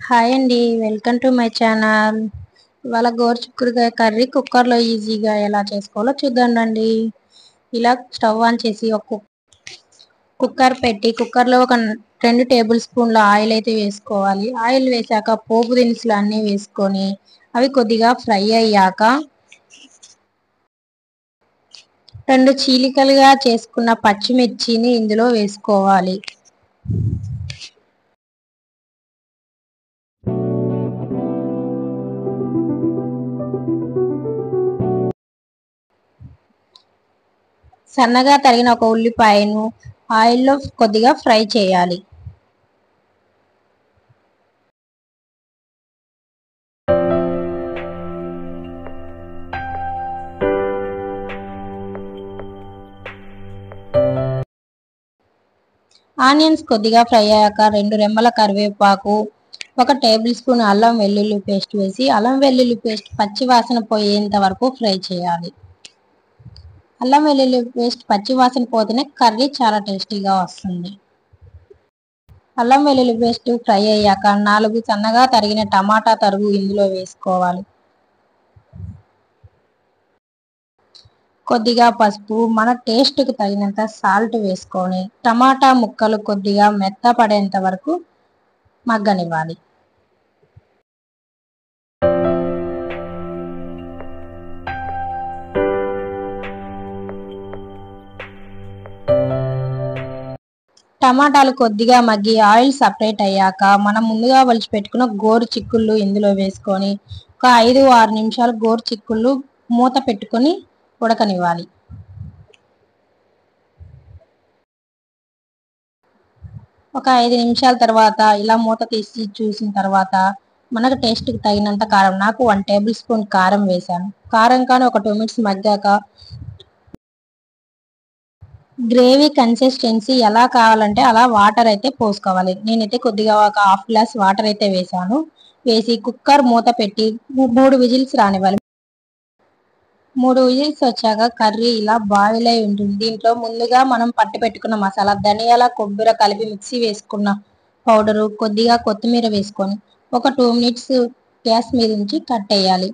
Hi అండి, welcome to my channel. ఇవాళ గోరుచిక్కుడుకాయ curry కుక్కర్లో ఈజీగా ఎలా చేసుకోవాలో చూద్దామండి. ఇలా స్టవ్ ఆన్ చేసి ఒక కుక్కర్ పెట్టి కుక్కర్లో ఒక 2 టేబుల్ స్పూన్ల ఆయిల్ అయితే వేసుకోవాలి. ఆయిల్ వేసాక పోపు దినుసులు అన్నీ వేసుకొని అవి కొద్దిగా ఫ్రై అయ్యాక 2 చీలికలుగా చేసుకున్న పచ్చిమిర్చిని ఇందులో వేసుకోవాలి. సన్నగా తరిగిన ఒక ఉల్లిపాయను ఆయిల్లో కొద్దిగా ఫ్రై చేయాలి. ఆనియన్స్ కొద్దిగా ఫ్రై అయ్యాక 2 రెమ్మల కరివేపాకు, 1 టేబుల్ స్పూన్ అల్లం వెల్లుల్లి పేస్ట్ వేసి అల్లం వెల్లుల్లి పేస్ట్ పచ్చి వాసన పోయేంత వరకు ఫ్రై చేయాలి. అల్లం వెల్లుల్లి పేస్ట్ పచ్చి వాసన పోతేనే కర్రీ చాలా టేస్టీగా వస్తుంది. అల్లం వెల్లుల్లి పేస్ట్ ఫ్రై అయ్యాక 4 సన్నగా తరిగిన టమాటా తరుగు ఇందులో వేసుకోవాలి. కొద్దిగా పసుపు, మన టేస్ట్కి తగినంత సాల్ట్ వేసుకొని టమాటా ముక్కలు కొద్దిగా మెత్తపడేంత వరకు మగ్గనివ్వాలి. టమాటాలు కొద్దిగా మగ్గి ఆయిల్ సపరేట్ అయ్యాక మనం ముందుగా ఒలిచిపెట్టుకున్న గోరు చిక్కుళ్ళు ఇందులో వేసుకొని ఒక 5-6 నిమిషాలు గోరు చిక్కుళ్ళు మూత పెట్టుకొని ఉడకనివ్వాలి. ఒక 5 నిమిషాల తర్వాత ఇలా మూత తీసి చూసిన తర్వాత మనకు టేస్ట్కి తగినంత కారం, నాకు 1 టేబుల్ స్పూన్ కారం వేసాను. కారం కానీ ఒక 2 మినిట్స్ మగ్గాక గ్రేవీ కన్సిస్టెన్సీ ఎలా కావాలంటే అలా వాటర్ అయితే పోసుకోవాలి. నేనైతే కొద్దిగా ఒక హాఫ్ గ్లాస్ వాటర్ అయితే వేసాను. వేసి కుక్కర్ మూత పెట్టి 3 విజిల్స్ రానివ్వాలి. 3 విజిల్స్ వచ్చాక కర్రీ ఇలా బాయిల్ అయి ఉంటుంది. దీంట్లో ముందుగా మనం పట్టి పెట్టుకున్న మసాలా, ధనియాల కొబ్బరి కలిపి మిక్సీ వేసుకున్న పౌడరు, కొద్దిగా కొత్తిమీర వేసుకొని ఒక 2 మినిట్స్ గ్యాస్ మీద నుంచి కట్టేయాలి.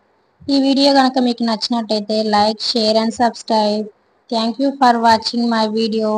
ఈ వీడియో కనుక మీకు నచ్చినట్టయితే like, share and subscribe. Thank you for watching my video.